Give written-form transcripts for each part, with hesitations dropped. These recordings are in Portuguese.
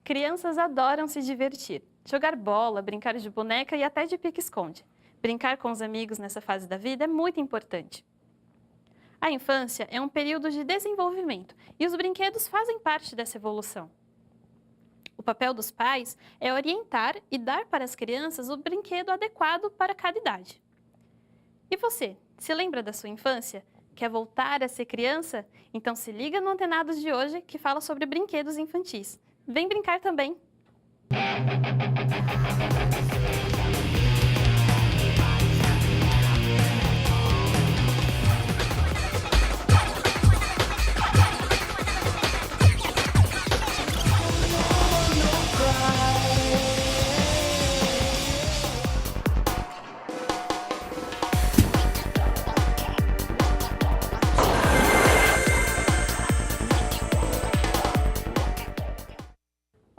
Crianças adoram se divertir, jogar bola, brincar de boneca e até de pique-esconde. Brincar com os amigos nessa fase da vida é muito importante. A infância é um período de desenvolvimento e os brinquedos fazem parte dessa evolução. O papel dos pais é orientar e dar para as crianças o brinquedo adequado para cada idade. E você, se lembra da sua infância? Quer voltar a ser criança? Então se liga no Antenados de hoje que fala sobre brinquedos infantis. Vem brincar também!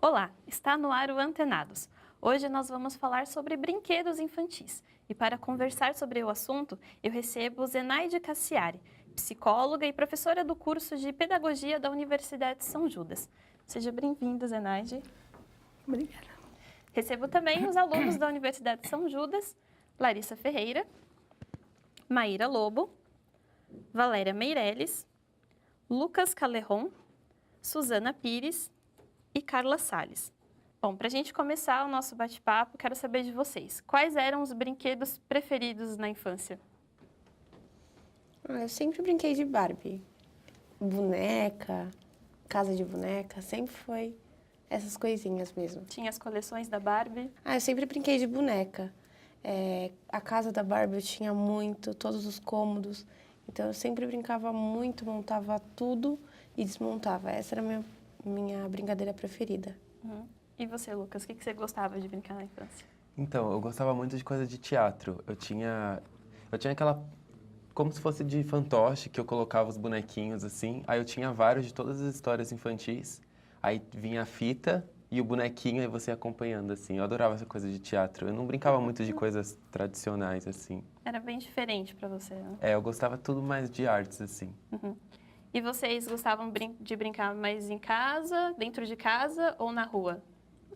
Olá, está no ar o Antenados. Hoje nós vamos falar sobre brinquedos infantis. E para conversar sobre o assunto, eu recebo Zenaide Cassiari, psicóloga e professora do curso de Pedagogia da Universidade de São Judas. Seja bem-vinda, Zenaide. Obrigada. Recebo também os alunos da Universidade de São Judas, Larissa Ferreira, Maíra Lobo, Valéria Meirelles, Lucas Calerron, Suzana Pires e Carla Salles. Bom, para a gente começar o nosso bate-papo, quero saber de vocês. Quais eram os brinquedos preferidos na infância? Eu sempre brinquei de Barbie. Boneca, casa de boneca, sempre foi essas coisinhas mesmo. Tinha as coleções da Barbie? Eu sempre brinquei de boneca. A casa da Barbie eu tinha muito, todos os cômodos. Então eu sempre brincava muito, montava tudo e desmontava. Essa era a minha brincadeira preferida. E você, Lucas, o que você gostava de brincar na infância? Então, eu gostava muito de coisa de teatro. Eu tinha aquela, como se fosse de fantoche, que eu colocava os bonequinhos assim. Aí eu tinha vários de todas as histórias infantis. Aí vinha a fita e o bonequinho e você acompanhando assim. Eu adorava essa coisa de teatro. Eu não brincava muito de coisas tradicionais assim. Era bem diferente para você, né? Eu gostava tudo mais de artes assim. E vocês gostavam de brincar mais em casa, dentro de casa ou na rua?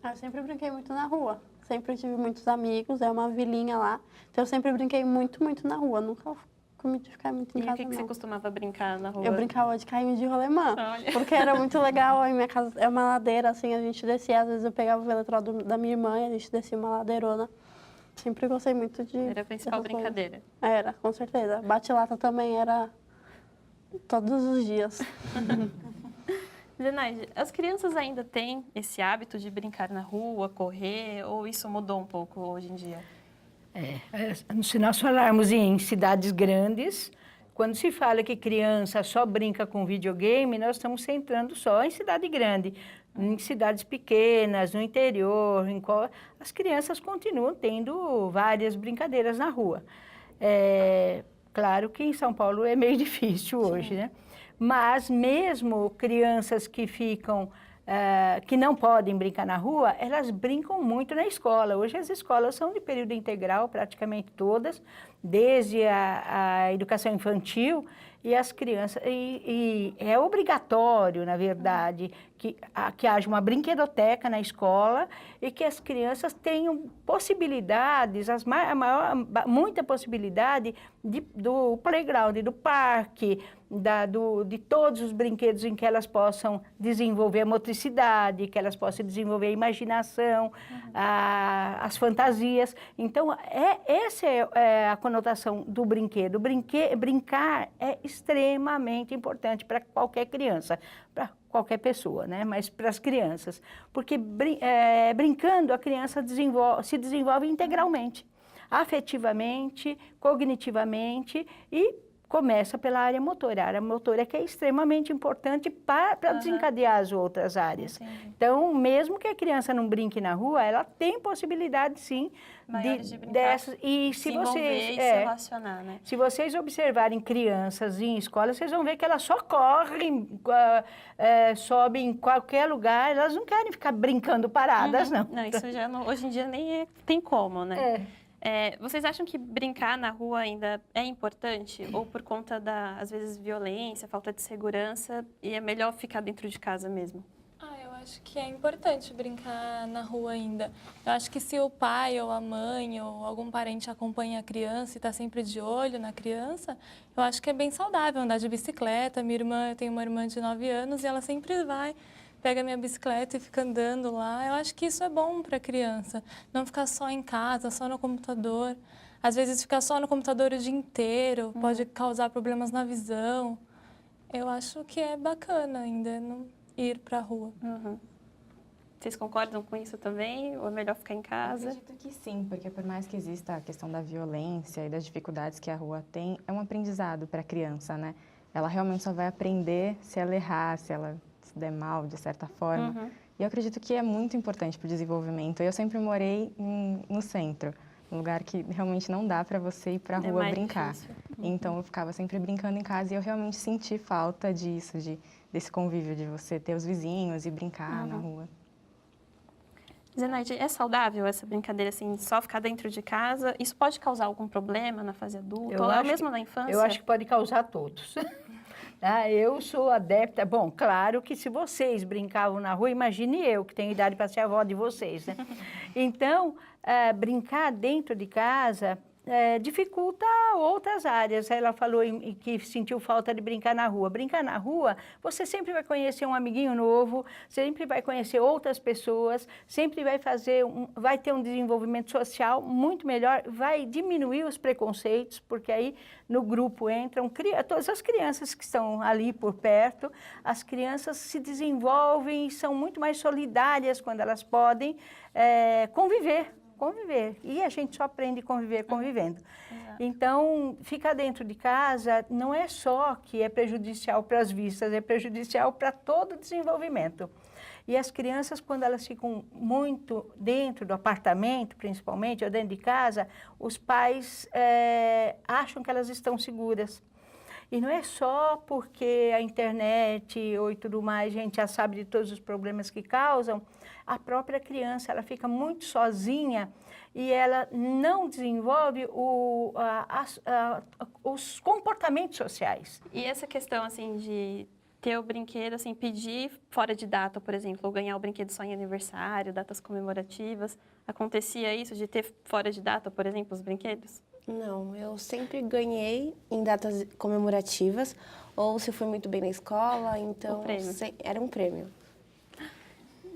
Eu sempre brinquei muito na rua. Sempre tive muitos amigos, é uma vilinha lá. Então eu sempre brinquei muito, muito na rua. Nunca fui de ficar muito em casa, E o que você costumava brincar na rua? Eu brincava de carrinho de rolemã. Olha. Porque era muito legal. A minha casa é uma ladeira, assim, a gente descia. Às vezes eu pegava o veletrol da minha irmã e a gente descia uma ladeirona. Sempre gostei muito de... Era a principal brincadeira. Era, com certeza. Bate-lata também era todos os dias. Zenaide, as crianças ainda têm esse hábito de brincar na rua, correr, ou isso mudou um pouco hoje em dia? Se nós falarmos em cidades grandes, quando se fala que criança só brinca com videogame, nós estamos centrando só em cidade grande. Em cidades pequenas, no interior, as crianças continuam tendo várias brincadeiras na rua. Claro que em São Paulo é meio difícil hoje, né? Mas mesmo crianças que ficam, que não podem brincar na rua, elas brincam muito na escola. Hoje as escolas são de período integral, praticamente todas, desde a educação infantil, e as crianças, e é obrigatório, na verdade, que haja uma brinquedoteca na escola e que as crianças tenham possibilidades, muita possibilidade do playground, do parque, de todos os brinquedos em que elas possam desenvolver a motricidade, que elas possam desenvolver a imaginação, as fantasias. Então, essa é a conotação do brinquedo. Brincar é extremamente importante para qualquer criança, para qualquer pessoa, né? Mas para as crianças. Porque brincando, a criança se desenvolve integralmente, afetivamente, cognitivamente e começa pela área motora. A área motora que é extremamente importante para desencadear as outras áreas. Entendi. Então, mesmo que a criança não brinque na rua, ela tem possibilidade, sim, de brincar, dessas. E se vocês se relacionar, né? Se vocês observarem crianças em escola, vocês vão ver que elas só correm, sobem em qualquer lugar, elas não querem ficar brincando paradas, não. Não, isso já hoje em dia nem tem como, né? Vocês acham que brincar na rua ainda é importante? Ou por conta da, às vezes, violência, falta de segurança, e é melhor ficar dentro de casa mesmo? Eu acho acho que é importante brincar na rua ainda. Eu acho que se o pai ou a mãe ou algum parente acompanha a criança e está sempre de olho na criança, eu acho que é bem saudável andar de bicicleta. Minha irmã, eu tenho uma irmã de 9 anos e ela sempre vai, pega minha bicicleta e fica andando lá. Eu acho que isso é bom para a criança, não ficar só em casa, só no computador. Às vezes ficar só no computador o dia inteiro pode causar problemas na visão. Eu acho que é bacana ainda não ir para a rua. Vocês concordam com isso também? Ou é melhor ficar em casa? Acredito que sim, porque por mais que exista a questão da violência e das dificuldades que a rua tem, é um aprendizado para a criança, né? Ela realmente só vai aprender se ela errar, se ela se der mal, de certa forma. E eu acredito que é muito importante para o desenvolvimento. Eu sempre morei no centro, um lugar que realmente não dá para você ir para a rua brincar. Difícil. Então, eu ficava sempre brincando em casa e eu realmente senti falta disso, desse convívio, de você ter os vizinhos e brincar na rua. Zenaide, é saudável essa brincadeira, assim, só ficar dentro de casa? Isso pode causar algum problema na fase adulta? Ou mesmo na infância? Eu acho que pode causar a todos. Eu sou adepta... Bom, claro que se vocês brincavam na rua, imagine eu, que tenho idade para ser avó de vocês, né? Então, brincar dentro de casa dificulta outras áreas. Ela falou que sentiu falta de brincar na rua. Brincar na rua, você sempre vai conhecer um amiguinho novo, sempre vai conhecer outras pessoas, sempre vai ter um desenvolvimento social muito melhor, vai diminuir os preconceitos, porque aí no grupo entram todas as crianças que estão ali por perto, as crianças se desenvolvem e são muito mais solidárias quando elas podem conviver. E a gente só aprende a conviver convivendo. Então, ficar dentro de casa não é só que é prejudicial para as vistas, é prejudicial para todo o desenvolvimento. E as crianças, quando elas ficam muito dentro do apartamento, principalmente, ou dentro de casa, os pais acham que elas estão seguras. E não é só porque a internet e tudo mais, a gente já sabe de todos os problemas que causam, a própria criança, ela fica muito sozinha e ela não desenvolve os comportamentos sociais. E essa questão, assim, de ter o brinquedo, assim, pedir fora de data, por exemplo, ou ganhar o brinquedo só em aniversário, datas comemorativas, acontecia isso de ter fora de data, por exemplo, os brinquedos? Não, eu sempre ganhei em datas comemorativas, ou se fui muito bem na escola, então era um prêmio.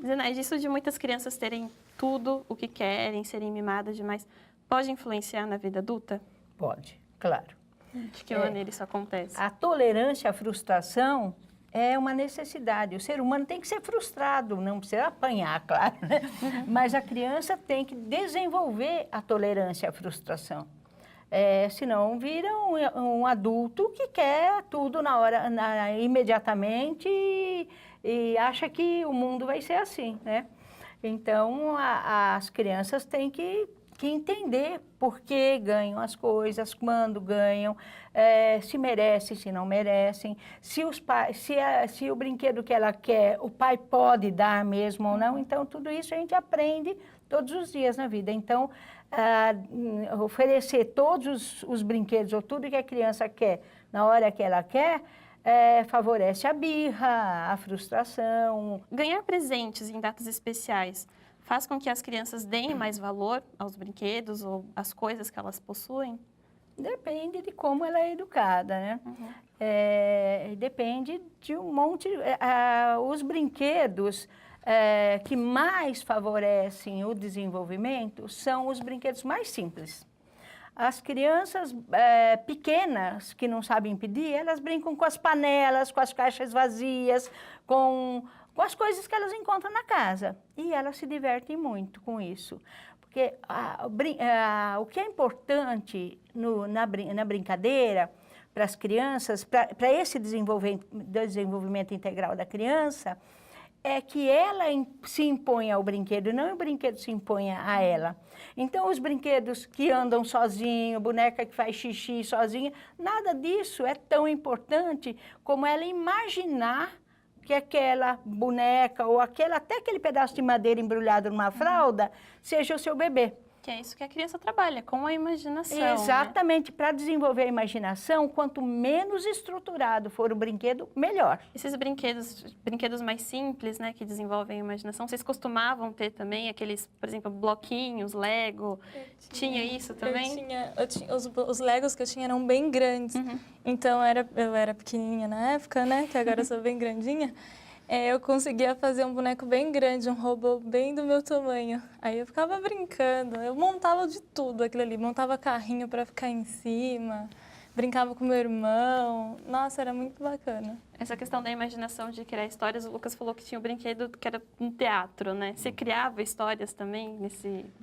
Zenaide, isso de muitas crianças terem tudo o que querem, serem mimadas demais, pode influenciar na vida adulta? Pode, claro. De que maneira isso acontece? A tolerância à frustração é uma necessidade. O ser humano tem que ser frustrado, não precisa apanhar, claro, né? Mas a criança tem que desenvolver a tolerância à frustração. Senão vira um adulto que quer tudo imediatamente e acha que o mundo vai ser assim, né? Então, as crianças têm que entender por que ganham as coisas, quando ganham, se merecem, se não merecem, se o brinquedo que ela quer, o pai pode dar mesmo ou não. Então, tudo isso a gente aprende todos os dias na vida. Então, oferecer todos os brinquedos ou tudo que a criança quer na hora que ela quer, favorece a birra, a frustração. Ganhar presentes em datas especiais faz com que as crianças deem mais valor aos brinquedos ou às coisas que elas possuem? Depende de como ela é educada, né? Depende de um monte... os brinquedos que mais favorecem o desenvolvimento são os brinquedos mais simples. As crianças pequenas, que não sabem pedir, elas brincam com as panelas, com as caixas vazias, com as coisas que elas encontram na casa. E elas se divertem muito com isso. Porque o que é importante na brincadeira para as crianças, para esse desenvolvimento integral da criança, é que ela se imponha ao brinquedo e não o brinquedo se imponha a ela. Então, os brinquedos que andam sozinho, boneca que faz xixi sozinha, nada disso é tão importante como ela imaginar que aquela boneca ou até aquele pedaço de madeira embrulhado numa fralda seja o seu bebê. Que é isso que a criança trabalha, com a imaginação. né? Exatamente, para desenvolver a imaginação, quanto menos estruturado for o brinquedo, melhor. Esses brinquedos mais simples, né, que desenvolvem a imaginação, vocês costumavam ter também aqueles, por exemplo, bloquinhos, Lego? Tinha isso também? Eu tinha os Legos que eu tinha eram bem grandes. Então, eu era pequenininha na época, né? Que agora eu sou bem grandinha. Eu conseguia fazer um boneco bem grande, um robô bem do meu tamanho. Aí eu ficava brincando, eu montava de tudo aquilo ali. Montava carrinho para ficar em cima, brincava com meu irmão. Nossa, era muito bacana. Essa questão da imaginação de criar histórias, o Lucas falou que tinha um brinquedo que era um teatro, né? Você criava histórias também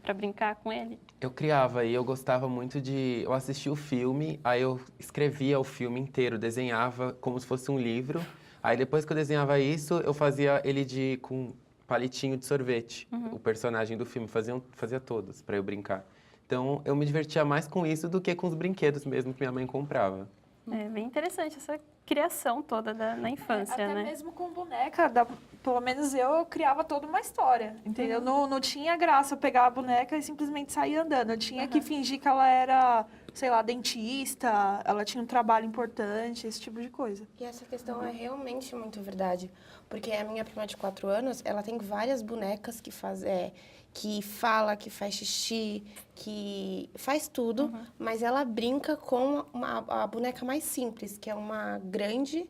para brincar com ele? Eu criava e eu gostava muito de... Eu assistia o filme, aí eu escrevia o filme inteiro, desenhava como se fosse um livro. Aí depois que eu desenhava isso, eu fazia ele com palitinho de sorvete. O personagem do filme fazia todos para eu brincar. Então eu me divertia mais com isso do que com os brinquedos mesmo que minha mãe comprava. É bem interessante essa criação toda na infância, Até né? mesmo com boneca, pelo menos eu criava toda uma história, entendeu? Não tinha graça eu pegar a boneca e simplesmente sair andando. Eu tinha que fingir que ela era, sei lá, dentista, ela tinha um trabalho importante, esse tipo de coisa. E essa questão é realmente muito verdade, porque a minha prima de 4 anos, ela tem várias bonecas que que fala, que faz xixi, que faz tudo, mas ela brinca com a boneca mais simples, que é uma grande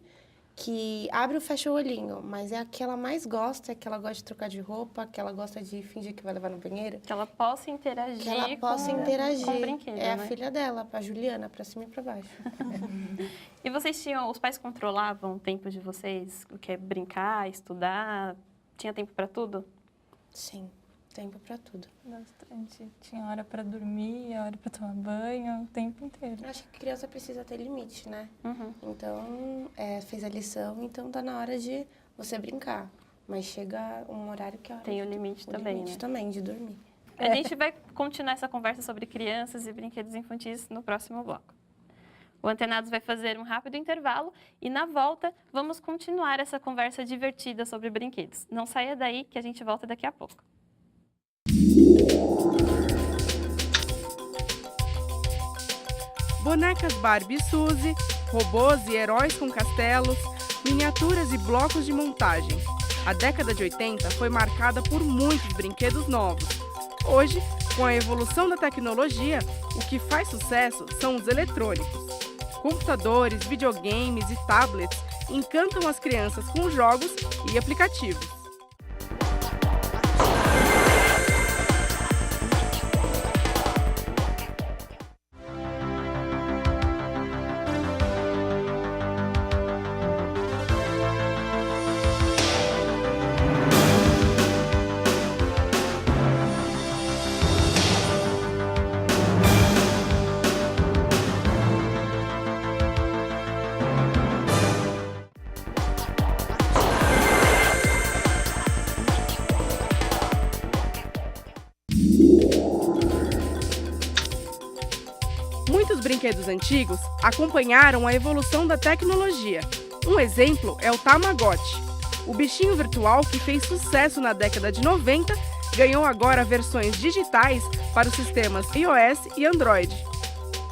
que abre ou fecha o olhinho, mas é a que ela mais gosta, é que ela gosta de trocar de roupa, que ela gosta de fingir que vai levar no banheiro. Que ela possa interagir, Que ela possa interagir. com o brinquedo, é a né? filha dela, a Juliana, pra cima e pra baixo. E os pais controlavam o tempo de vocês? O que é brincar, estudar? Tinha tempo para tudo? Sim, tempo pra tudo. Bastante. Tinha hora para dormir, hora para tomar banho, o tempo inteiro. Eu acho que criança precisa ter limite, né? Então, fez a lição, então tá na hora de você brincar. Mas chega um horário que... Tem o limite também, limite né? também, de dormir. A gente vai continuar essa conversa sobre crianças e brinquedos infantis no próximo bloco. O Antenados vai fazer um rápido intervalo e, na volta, vamos continuar essa conversa divertida sobre brinquedos. Não saia daí que a gente volta daqui a pouco. Bonecas Barbie e Suzy, robôs e heróis com castelos, miniaturas e blocos de montagem. A década de 80 foi marcada por muitos brinquedos novos. Hoje, com a evolução da tecnologia, o que faz sucesso são os eletrônicos. Computadores, videogames e tablets encantam as crianças com jogos e aplicativos. Muitos brinquedos antigos acompanharam a evolução da tecnologia. Um exemplo é o Tamagotchi. O bichinho virtual que fez sucesso na década de 90 ganhou agora versões digitais para os sistemas iOS e Android.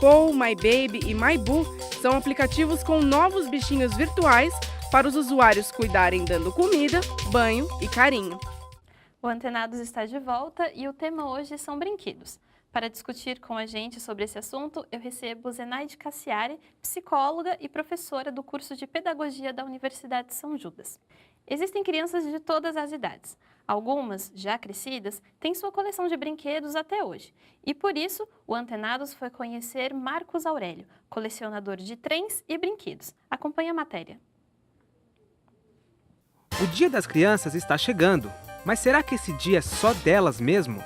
Pou, My Baby e My Boo são aplicativos com novos bichinhos virtuais para os usuários cuidarem dando comida, banho e carinho. O Antenados está de volta e o tema hoje são brinquedos. Para discutir com a gente sobre esse assunto, eu recebo Zenaide Cassiari, psicóloga e professora do curso de Pedagogia da Universidade de São Judas. Existem crianças de todas as idades. Algumas, já crescidas, têm sua coleção de brinquedos até hoje. E por isso, o Antenados foi conhecer Marcos Aurélio, colecionador de trens e brinquedos. Acompanhe a matéria. O Dia das Crianças está chegando, mas será que esse dia é só delas mesmo?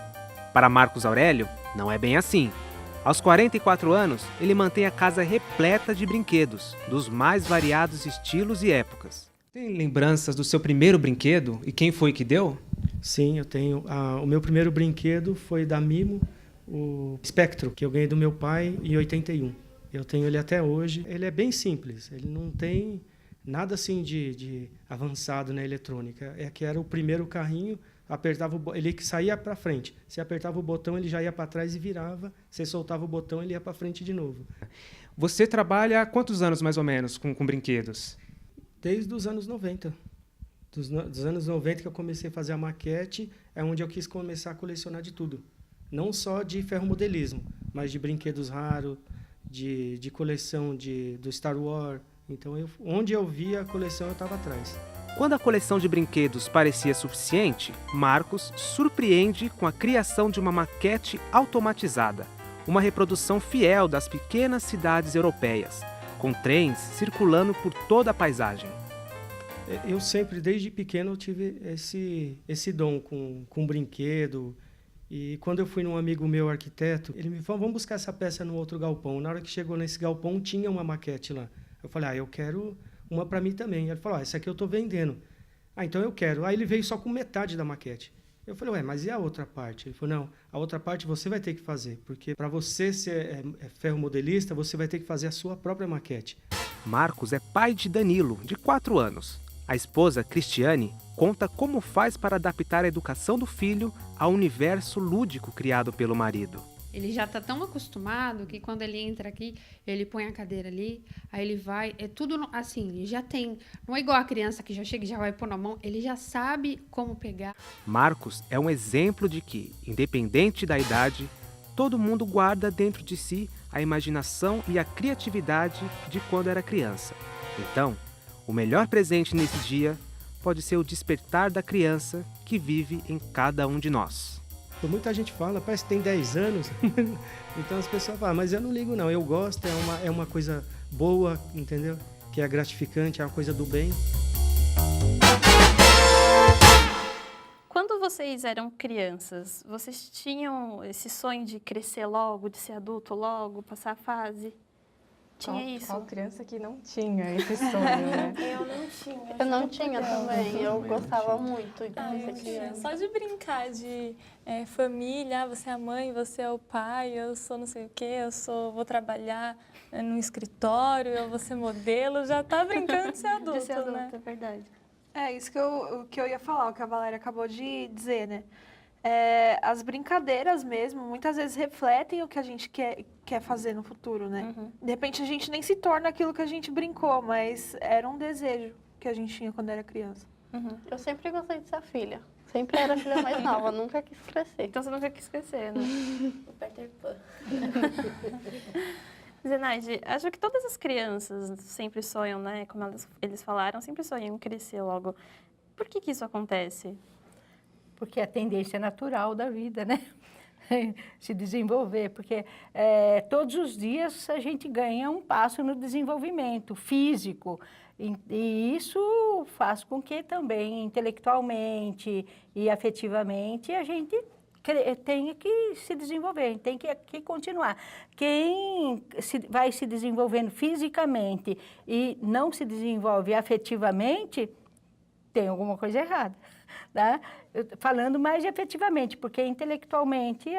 Para Marcos Aurélio, não é bem assim. Aos 44 anos, ele mantém a casa repleta de brinquedos, dos mais variados estilos e épocas. Tem lembranças do seu primeiro brinquedo e quem foi que deu? Sim, eu tenho. O meu primeiro brinquedo foi da Mimo, o Spectro, que eu ganhei do meu pai em 81. Eu tenho ele até hoje. Ele é bem simples, ele não tem nada assim de avançado na eletrônica. É que era o primeiro carrinho ele saía para frente. Você apertava o botão, ele já ia para trás e virava. Você soltava o botão, ele ia para frente de novo. Você trabalha há quantos anos, mais ou menos, com brinquedos? Desde os anos 90. Dos anos 90 que eu comecei a fazer a maquete, é onde eu quis começar a colecionar de tudo. Não só de ferromodelismo, mas de brinquedos raros, de coleção do Star Wars. Então, onde eu via a coleção, eu estava atrás. Quando a coleção de brinquedos parecia suficiente, Marcos surpreende com a criação de uma maquete automatizada, uma reprodução fiel das pequenas cidades europeias, com trens circulando por toda a paisagem. Eu sempre, desde pequeno, tive esse dom com brinquedo. E quando eu fui num amigo meu, arquiteto, ele me falou, vamos buscar essa peça no outro galpão. Na hora que chegou nesse galpão, tinha uma maquete lá. Eu falei, eu quero uma para mim também. Ele falou, essa aqui eu estou vendendo. Então eu quero. Aí ele veio só com metade da maquete. Eu falei, mas e a outra parte? Ele falou, não, a outra parte você vai ter que fazer, porque para você ser ferromodelista, você vai ter que fazer a sua própria maquete. Marcos é pai de Danilo, de 4 anos. A esposa, Cristiane, conta como faz para adaptar a educação do filho ao universo lúdico criado pelo marido. Ele já está tão acostumado que quando ele entra aqui, ele põe a cadeira ali, aí ele vai, é tudo assim, ele já tem, não é igual a criança que já chega e já vai pôr na mão, ele já sabe como pegar. Marcos é um exemplo de que, independente da idade, todo mundo guarda dentro de si a imaginação e a criatividade de quando era criança. Então, o melhor presente nesse dia pode ser o despertar da criança que vive em cada um de nós. Muita gente fala, parece que tem 10 anos, então as pessoas falam, mas eu não ligo não, eu gosto, é uma coisa boa, entendeu? Que é gratificante, é uma coisa do bem. Quando vocês eram crianças, vocês tinham esse sonho de crescer logo, de ser adulto logo, passar a fase? Tinha isso? Qual criança que não tinha esse sonho, né? Eu não tinha. Eu não tinha também, eu gostava muito de ser criança. Só de brincar de família, você é a mãe, você é o pai, eu sou não sei o quê, vou trabalhar no escritório, eu vou ser modelo, já tá brincando de ser adulto, De ser adulto, né? é verdade. É isso que eu ia falar, o que a Valéria acabou de dizer, né? As brincadeiras mesmo, muitas vezes refletem o que a gente quer fazer no futuro, né? Uhum. De repente a gente nem se torna aquilo que a gente brincou, mas era um desejo que a gente tinha quando era criança. Uhum. Eu sempre gostei de ser a filha. Sempre era a filha mais nova, nunca quis crescer. Então você nunca quis crescer, né? O Peter Pan. Zenaide, acho que todas as crianças sempre sonham, né? Como eles falaram, sempre sonham em crescer logo. Por que isso acontece? Porque é a tendência natural da vida, né? Se desenvolver, porque todos os dias a gente ganha um passo no desenvolvimento físico, e isso faz com que também intelectualmente e afetivamente a gente tenha que se desenvolver, tem que continuar. Quem vai se desenvolvendo fisicamente e não se desenvolve afetivamente, tem alguma coisa errada. Tá? Falando mais efetivamente, porque intelectualmente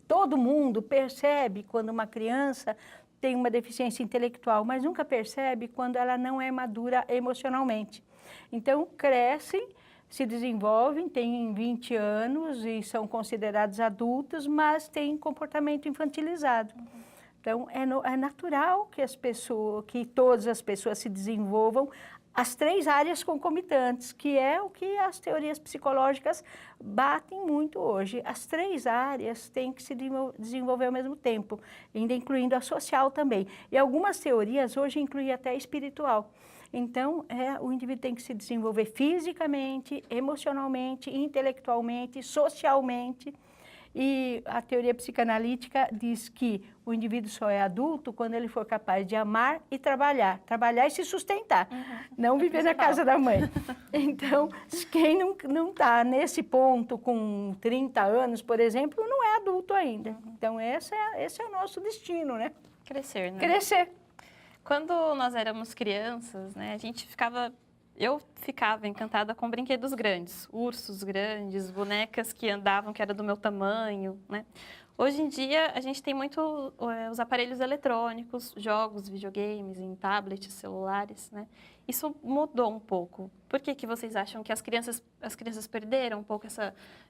todo mundo percebe quando uma criança tem uma deficiência intelectual, mas nunca percebe quando ela não é madura emocionalmente. Então, crescem, se desenvolvem, têm 20 anos e são considerados adultos, mas têm comportamento infantilizado. Então, é natural que todas as pessoas se desenvolvam as 3 áreas concomitantes, que é o que as teorias psicológicas batem muito hoje. As 3 áreas têm que se desenvolver ao mesmo tempo, ainda incluindo a social também. E algumas teorias hoje incluem até a espiritual. Então, o indivíduo tem que se desenvolver fisicamente, emocionalmente, intelectualmente, socialmente. E a teoria psicanalítica diz que o indivíduo só é adulto quando ele for capaz de amar e trabalhar e se sustentar, não viver na casa da mãe. Então, quem não está nesse ponto com 30 anos, por exemplo, não é adulto ainda. Então, esse é o nosso destino, né? Crescer, né? Crescer. Quando nós éramos crianças, né, eu ficava encantada com brinquedos grandes, ursos grandes, bonecas que andavam, que era do meu tamanho, né? Hoje em dia, a gente tem muito os aparelhos eletrônicos, jogos, videogames, em tablets, celulares, né? Isso mudou um pouco. Por que vocês acham que as crianças perderam um pouco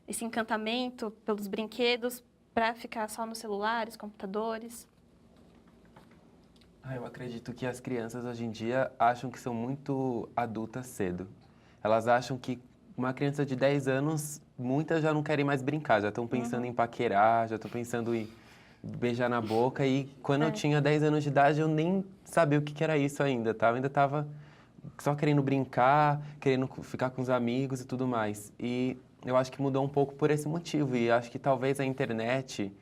esse encantamento pelos brinquedos para ficar só nos celulares, computadores? Eu acredito que as crianças hoje em dia acham que são muito adultas cedo. Elas acham que uma criança de 10 anos, muitas já não querem mais brincar, já estão pensando em paquerar, já estão pensando em beijar na boca. E quando eu tinha 10 anos de idade, eu nem sabia o que era isso ainda, tá? Eu ainda estava só querendo brincar, querendo ficar com os amigos e tudo mais. E eu acho que mudou um pouco por esse motivo. E acho que talvez a internet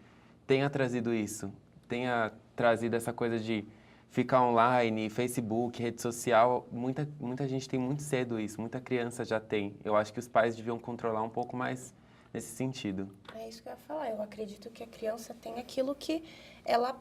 tenha trazido isso, tenha trazido essa coisa de ficar online, Facebook, rede social. Muita gente tem muito cedo isso, muita criança já tem. Eu acho que os pais deviam controlar um pouco mais nesse sentido. É isso que eu ia falar. Eu acredito que a criança tem aquilo que ela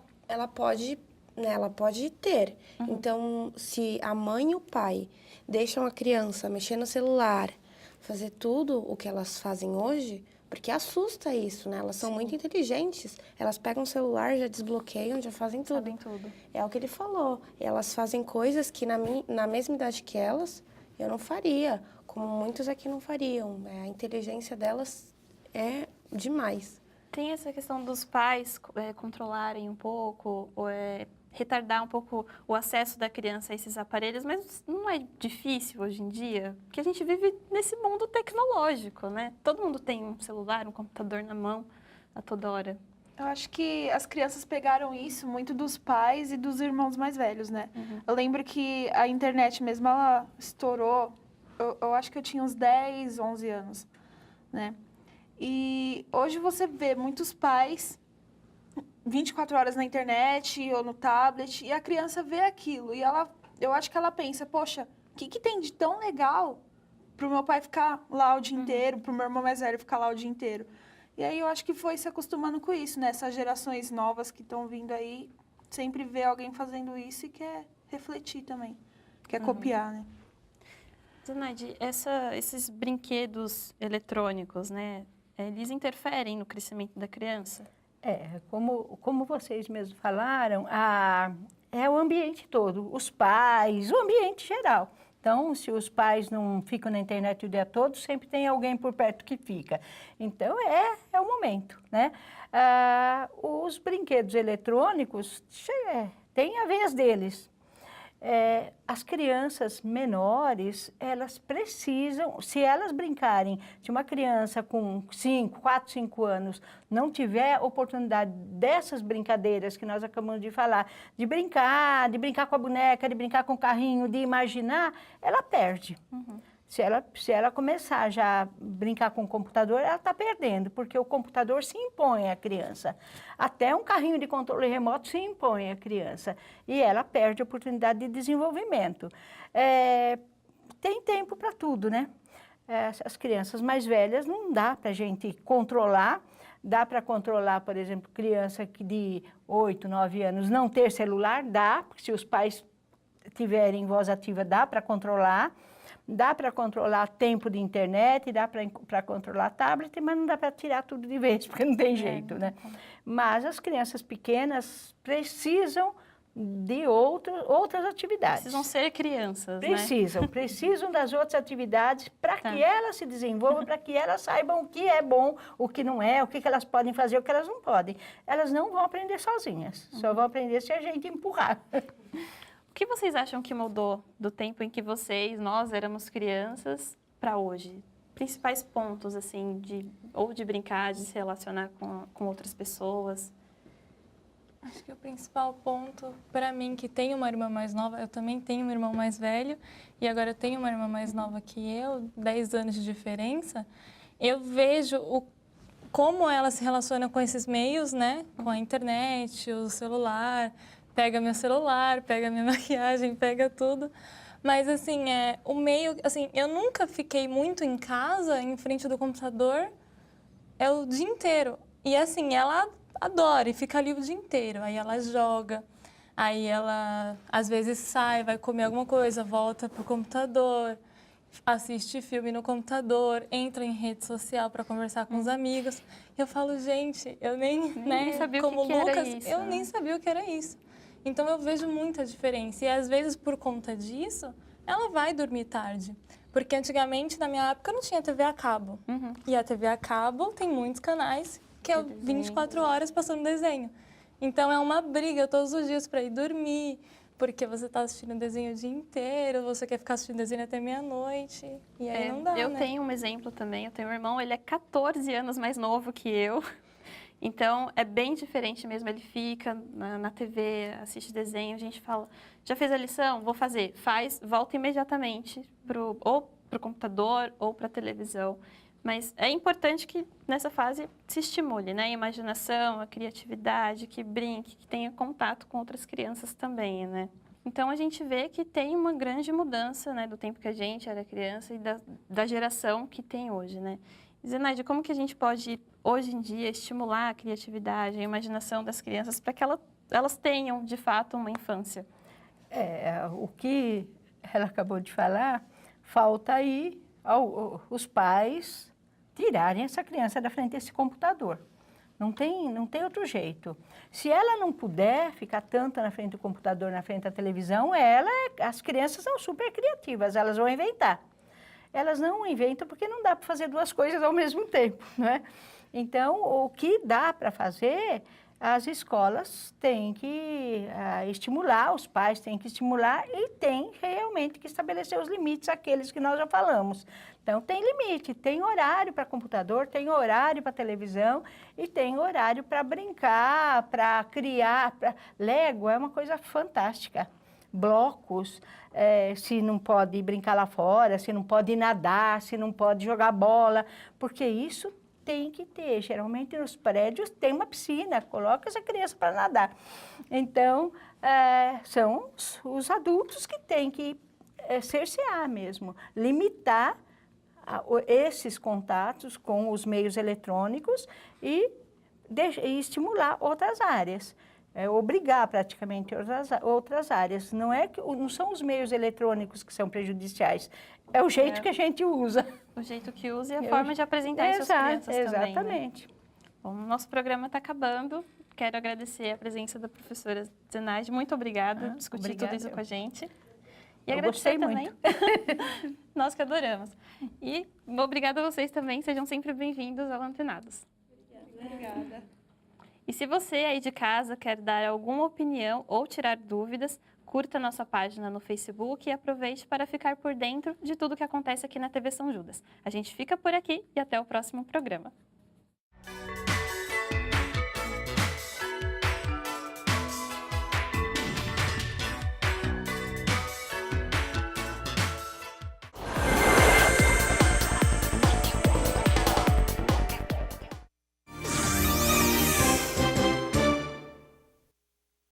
pode, né, ela pode ter. Então, se a mãe e o pai deixam a criança mexer no celular, fazer tudo o que elas fazem hoje, porque assusta isso, né? Elas são muito inteligentes. Elas pegam o celular, já desbloqueiam, já fazem tudo. Sabem tudo. É o que ele falou. Elas fazem coisas que na mesma idade que elas, eu não faria. Como muitos aqui não fariam. A inteligência delas é demais. Tem essa questão dos pais controlarem um pouco, ou retardar um pouco o acesso da criança a esses aparelhos, mas não é difícil hoje em dia? Porque a gente vive nesse mundo tecnológico, né? Todo mundo tem um celular, um computador na mão a toda hora. Eu acho que as crianças pegaram isso muito dos pais e dos irmãos mais velhos, né? Eu lembro que a internet mesmo, ela estourou, eu acho que eu tinha uns 10, 11 anos, né? E hoje você vê muitos pais 24 horas na internet ou no tablet, e a criança vê aquilo, e eu acho que ela pensa, poxa, o que tem de tão legal pro meu pai ficar lá o dia inteiro, pro meu irmão mais velho ficar lá o dia inteiro? E aí eu acho que foi se acostumando com isso, né? Essas gerações novas que estão vindo aí, sempre vê alguém fazendo isso e quer refletir também, quer copiar, né? Zenaide, esses brinquedos eletrônicos, né? Eles interferem no crescimento da criança? Como vocês mesmos falaram, é o ambiente todo, os pais, o ambiente geral. Então, se os pais não ficam na internet o dia todo, sempre tem alguém por perto que fica. Então, é o momento, né? Os brinquedos eletrônicos, tem a vez deles. As crianças menores, elas precisam, se elas brincarem, se uma criança com 4, 5 anos não tiver oportunidade dessas brincadeiras que nós acabamos de falar, de brincar com a boneca, de brincar com o carrinho, de imaginar, ela perde. Se ela começar já a brincar com o computador, ela está perdendo, porque o computador se impõe à criança. Até um carrinho de controle remoto se impõe à criança. E ela perde a oportunidade de desenvolvimento. Tem tempo para tudo, né? As crianças mais velhas não dá para a gente controlar. Dá para controlar, por exemplo, criança de 8, 9 anos não ter celular? Dá, porque se os pais tiverem voz ativa, dá para controlar. Dá para controlar tempo de internet, dá para controlar tablet, mas não dá para tirar tudo de vez, porque não tem jeito, né? Mas as crianças pequenas precisam de outras atividades. Precisam ser crianças, Precisam das outras atividades para que elas se desenvolvam, para que elas saibam o que é bom, o que não é, o que elas podem fazer, o que elas não podem. Elas não vão aprender sozinhas, só vão aprender se a gente empurrar. O que vocês acham que mudou do tempo em que nós éramos crianças, para hoje? Principais pontos, assim, ou de brincar, de se relacionar com outras pessoas? Acho que o principal ponto, para mim, que tem uma irmã mais nova, eu também tenho um irmão mais velho, e agora eu tenho uma irmã mais nova que eu, 10 anos de diferença, eu vejo como ela se relaciona com esses meios, né? Com a internet, o celular, pega meu celular, pega minha maquiagem, pega tudo. Mas, assim, o meio... Assim, eu nunca fiquei muito em casa, em frente do computador, o dia inteiro. E, assim, ela adora e fica ali o dia inteiro. Aí ela joga, aí ela, às vezes, sai, vai comer alguma coisa, volta pro computador. assiste filme no computador, entra em rede social para conversar com os amigos. Eu falo, gente, eu nem sabia como o que era Lucas, isso, eu né? nem sabia o que era isso. Então eu vejo muita diferença. E às vezes, por conta disso, ela vai dormir tarde. Porque antigamente, na minha época, não tinha TV a cabo. E a TV a cabo tem muitos canais que é 24 horas passando desenho. Então é uma briga todos os dias para ir dormir, porque você está assistindo desenho o dia inteiro, você quer ficar assistindo desenho até meia-noite, e aí não dá, Eu né? tenho um exemplo também, eu tenho um irmão, ele é 14 anos mais novo que eu, então é bem diferente mesmo, ele fica na TV, assiste desenho, a gente fala, já fez a lição? Vou fazer. Faz, volta imediatamente ou para o computador ou para a televisão. Mas é importante que nessa fase se estimule, né? A imaginação, a criatividade, que brinque, que tenha contato com outras crianças também, né? Então a gente vê que tem uma grande mudança, né, do tempo que a gente era criança e da geração que tem hoje, né? Zenaide, como que a gente pode, hoje em dia, estimular a criatividade, a imaginação das crianças para que elas tenham, de fato, uma infância? O que ela acabou de falar, falta aí os pais tirarem essa criança da frente desse computador. Não tem outro jeito. Se ela não puder ficar tanto na frente do computador, na frente da televisão, as crianças são super criativas, elas vão inventar. Elas não inventam porque não dá para fazer duas coisas ao mesmo tempo, né? Então, o que dá para fazer, as escolas têm que estimular, os pais têm que estimular e têm realmente que estabelecer os limites, aqueles que nós já falamos. Então, tem limite, tem horário para computador, tem horário para televisão e tem horário para brincar, para criar. Lego é uma coisa fantástica. Blocos, se não pode brincar lá fora, se não pode nadar, se não pode jogar bola, porque isso tem que ter. Geralmente nos prédios tem uma piscina, coloca essa criança para nadar. Então, são os adultos que têm que cercear mesmo, limitar esses contatos com os meios eletrônicos e estimular outras áreas. Obrigar praticamente outras áreas. Não são os meios eletrônicos que são prejudiciais, é o jeito que a gente usa. O jeito que usa e a forma de apresentar isso às crianças também. Exatamente. Né? Bom, nosso programa está acabando. Quero agradecer a presença da professora Zenaide. Muito obrigada por discutir tudo isso com a gente. E eu agradecer gostei também. muito. Nós que adoramos. E obrigada a vocês também. Sejam sempre bem-vindos ao Antenados. Obrigada. E se você aí de casa quer dar alguma opinião ou tirar dúvidas, curta nossa página no Facebook e aproveite para ficar por dentro de tudo que acontece aqui na TV São Judas. A gente fica por aqui e até o próximo programa.